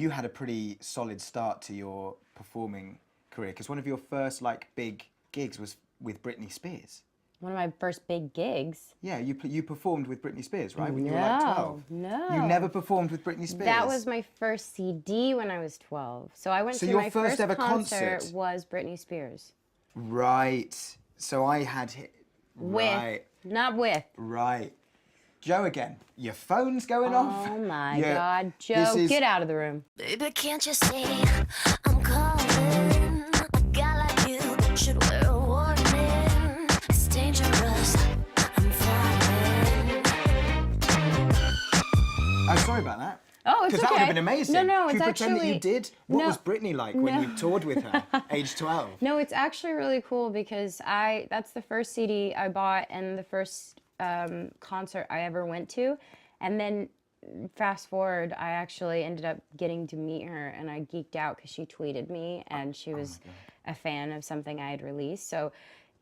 you had a pretty solid start to your performing career, because one of your first like big gigs was with Britney Spears. One of my first big gigs. Yeah, you performed with Britney Spears, right? When No, you were like 12. No. You never performed with Britney Spears? That was my first CD when I was 12. So I went to your my first ever concert was Britney Spears. Right. So I had right. Not with. Right. Joe again. Your phone's going off. Oh my God, Joe, get out of the room. Baby, can't you see I'm calling? A guy like you should wear a warning. It's dangerous. I'm falling. Oh, sorry about that. Oh, it's okay. Because that would have been amazing. No, Can it's you pretend that actually... you did? What was Britney like when you toured with her, age 12? No, it's actually really cool because that's the first CD I bought and the first concert I ever went to. And then fast forward, I actually ended up getting to meet her, and I geeked out because she tweeted me and she was a fan of something I had released. So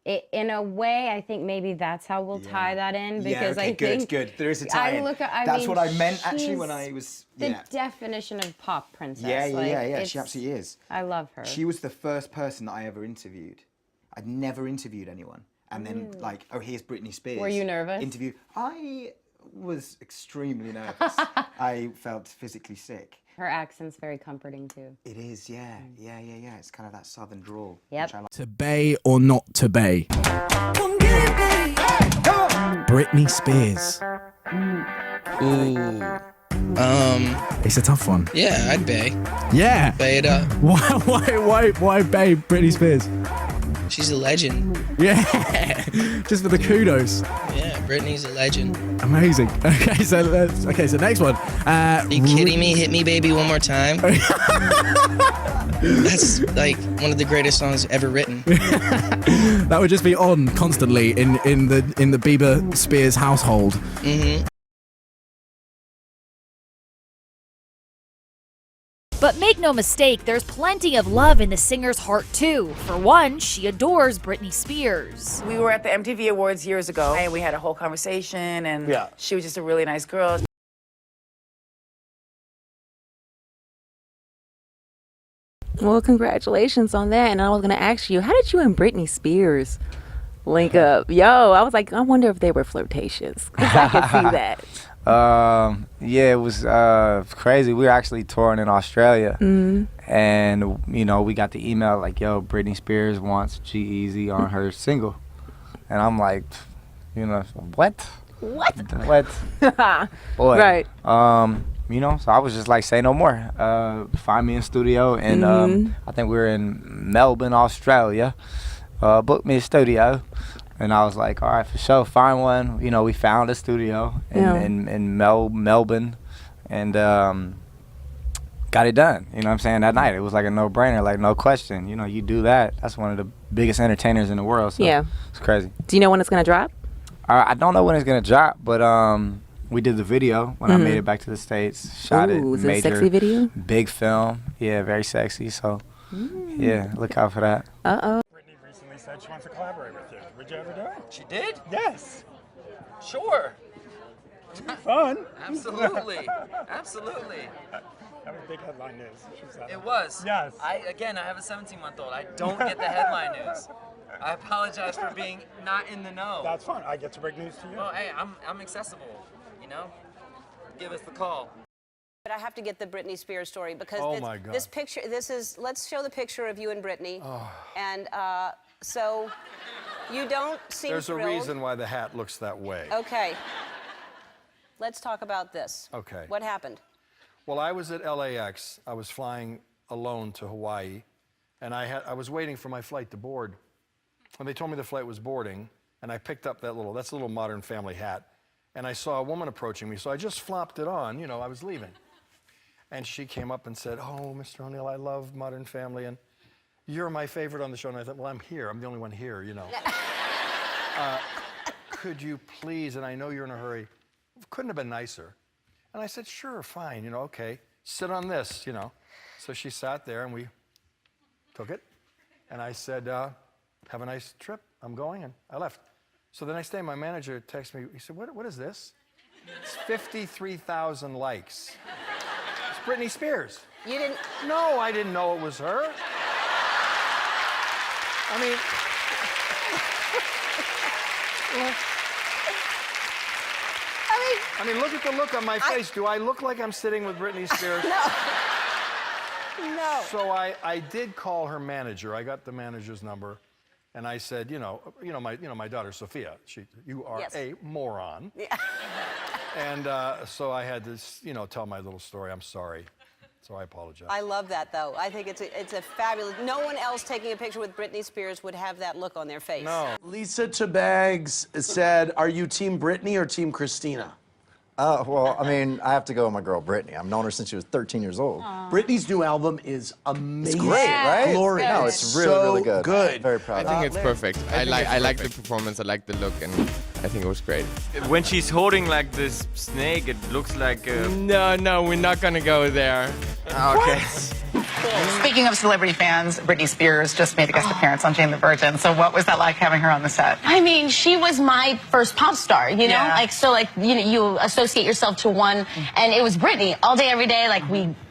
in a way, I think maybe that's how we'll tie that in, because I think good. There is a tie-in. That's what I meant actually when I was the definition of pop princess. Yeah. She absolutely is. I love her. She was the first person that I ever interviewed. I'd never interviewed anyone, and then like, oh, here's Britney Spears. Were you nervous? Interview. I was extremely nervous. I felt physically sick. Her accent's very comforting too. It is, yeah. It's kind of that southern drawl. Yep. Like. To bay or not to bay? Britney Spears. Ooh. It's a tough one. Yeah, I'd bay. Yeah. Bay it up. Why bay Britney Spears? She's a legend. Yeah. Just for the kudos. Yeah, Britney's a legend. Amazing. Okay, so next one. Are you kidding me? Hit Me Baby One More Time. That's like one of the greatest songs ever written. That would just be on constantly in the Bieber Spears household. Mm-hmm. But make no mistake, there's plenty of love in the singer's heart too. For one, she adores Britney Spears. We were at the MTV Awards years ago, and we had a whole conversation, and she was just a really nice girl. Well, congratulations on that. And I was going to ask you, how did you and Britney Spears link up? Yo, I was like, I wonder if they were flirtatious. 'Cause I can see that. Yeah, it was crazy. We were actually touring in Australia, and you know, we got the email like, "Yo, Britney Spears wants G-Eazy on her single," and I'm like, you know, what? Boy. Right. You know, so I was just like, say no more. Find me in studio, and I think we were in Melbourne, Australia. Booked me a studio. And I was like, all right, for sure, find one. You know, we found a studio in Melbourne, and got it done. You know what I'm saying? That night, it was like a no-brainer, like no question. You know, you do that. That's one of the biggest entertainers in the world. So it's crazy. Do you know when it's gonna drop? I don't know when it's gonna drop, but we did the video when I made it back to the States. Shot it. Is it a sexy video? Big film. Yeah, very sexy. So yeah, look out for that. Britney recently said she wants to collaborate with you. Would you ever do it? She did? Yes. Sure. It'd be fun. Absolutely. Absolutely. That was big headline news. It was. Yes. I have a 17-month-old. I don't get the headline news. I apologize for being not in the know. That's fine. I get to break news to you. Well, hey, I'm accessible, you know? Give us the call. But I have to get the Britney Spears story because this picture, let's show the picture of you and Britney. And so you don't seem There's thrilled. a reason why the hat looks that way. Okay. Let's talk about this. Okay. What happened? Well, I was at LAX. I was flying alone to Hawaii, and I was waiting for my flight to board. And they told me the flight was boarding, and I picked up that's a little Modern Family hat, and I saw a woman approaching me, so I just flopped it on, you know, I was leaving. And she came up and said, "Oh, Mr. O'Neill, I love Modern Family, and you're my favorite on the show." And I thought, well, I'm here. I'm the only one here, you know. Could you please, and I know you're in a hurry, couldn't have been nicer. And I said, sure, fine, you know, okay, sit on this, you know. So she sat there, and we took it. And I said, have a nice trip. I'm going, and I left. So the next day, my manager texted me. He said, what is this? It's 53,000 likes. Britney Spears. You didn't? No, I didn't know it was her. I mean... I mean, look at the look on my face. Do I look like I'm sitting with Britney Spears? No. So I did call her manager. I got the manager's number, and I said, my daughter Sophia. You are a moron. Yeah. And so I had to, tell my little story. I'm sorry. So I apologize. I love that, though. I think it's a fabulous... No one else taking a picture with Britney Spears would have that look on their face. No. Lisa Tabags said, are you Team Britney or Team Christina? Well, I mean, I have to go with my girl, Britney. I've known her since she was 13 years old. Britney's new album is amazing. It's great, right? Glorious. No, it's really, really good. Good. Very proud of I it. think it's perfect. I like the performance, I like the look, and I think it was great. When she's holding like this snake, it looks like a... No, we're not gonna go there. Okay. Speaking of celebrity fans, Britney Spears just made a guest appearance on Jane the Virgin. So what was that like having her on the set? I mean, she was my first pop star, you know? Yeah. You associate yourself to one, and it was Britney all day, every day.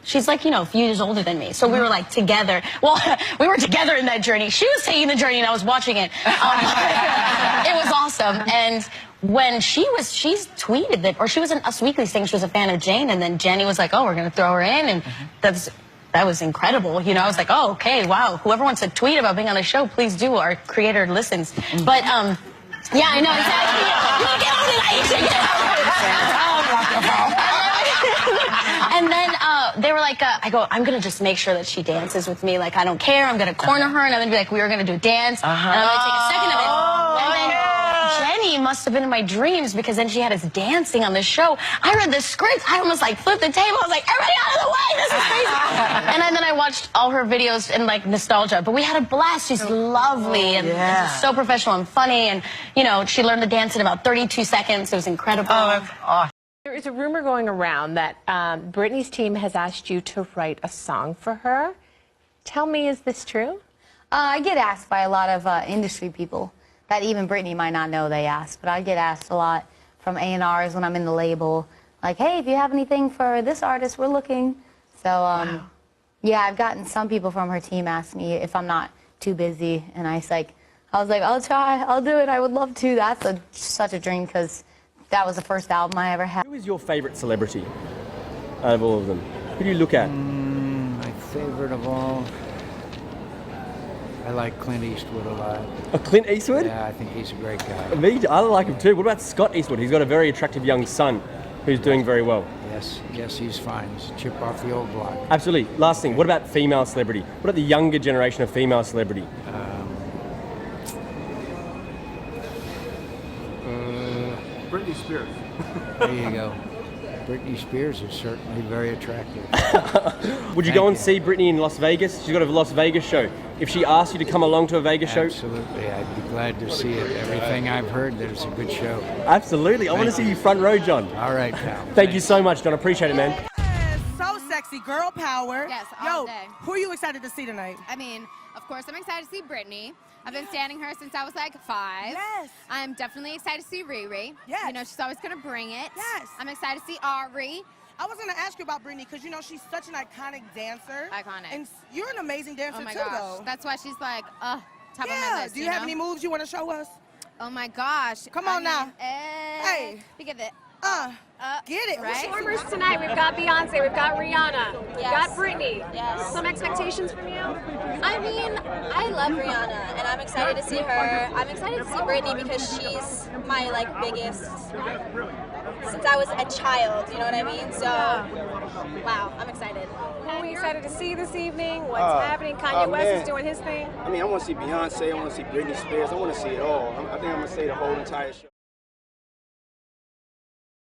She's a few years older than me. So we were together. Well, we were together in that journey. She was taking the journey and I was watching it. It was awesome. And when she's tweeted that, or she was in Us Weekly saying she was a fan of Jane, and then Jenny was like, oh, we're going to throw her in, and that was incredible. I was like, oh, okay, wow. Whoever wants to tweet about being on a show, please do. Our creator listens. But, yeah, I know, exactly. You get on it, Aisha, get on it. And then they were like, I go, I'm going to just make sure that she dances with me. I don't care. I'm going to corner her, and I'm going to be like, we are going to do a dance, and I'm going to take a second of it. And then Jenny must have been in my dreams, because then she had us dancing on the show. I read the script. I almost flipped the table. I was like, everybody out of the way. This is crazy. And then I watched all her videos in nostalgia. But we had a blast. She's lovely and just so professional and funny. And, she learned to dance in about 32 seconds. It was incredible. Oh, that's awesome. There is a rumor going around that Britney's team has asked you to write a song for her. Tell me, is this true? I get asked by a lot of industry people that even Britney might not know they asked, but I get asked a lot from A&Rs when I'm in the label, like, hey, if you have anything for this artist, we're looking. So, yeah, I've gotten some people from her team ask me if I'm not too busy, and I was like, I'll try, I'll do it, I would love to. That's such a dream, because that was the first album I ever had. Who is your favorite celebrity out of all of them? Who do you look at? My favorite of all, I like Clint Eastwood a lot. Oh, Clint Eastwood? Yeah, I think he's a great guy. Me, I like him too. What about Scott Eastwood? He's got a very attractive young son who's doing very well. Yes, he's fine. He's a chip off the old block. Absolutely. Last thing, what about female celebrity? What about the younger generation of female celebrity? Britney Spears. There you go. Britney Spears is certainly very attractive. Would you go and see Britney in Las Vegas? She's got a Las Vegas show. If she asked you to come along to a Vegas show? Absolutely. I'd be glad to see it. Everything I've heard, that it's a good show. Absolutely. I want to see you front row, John. All right, pal. Thank you so much, John. I appreciate it, man. So sexy, girl power. Yes, all Yo, day. who are you excited to see tonight? I mean, of course, I'm excited to see Britney. I've been standing her since I was 5. Yes. I'm definitely excited to see Riri. Yes. She's always going to bring it. Yes. I'm excited to see Ari. I was going to ask you about Britney because, she's such an iconic dancer. Iconic. And you're an amazing dancer, oh my too, gosh. though. That's why she's top of my list, Do you have any moves you want to show us? Oh, my gosh. Come on now. Hey. We get it. Get it. Right? Performers tonight, we've got Beyonce, we've got Rihanna, we've got Britney. Yes. Some expectations from you? I mean, I love Rihanna, and I'm excited to see her. I'm excited to see Britney because she's my biggest since I was a child. You know what I mean? So, wow, I'm excited. Who are we excited to see this evening? What's happening? Kanye West is doing his thing. I mean, I want to see Beyonce. I want to see Britney Spears. I want to see it all. I think I'm gonna say the whole entire show.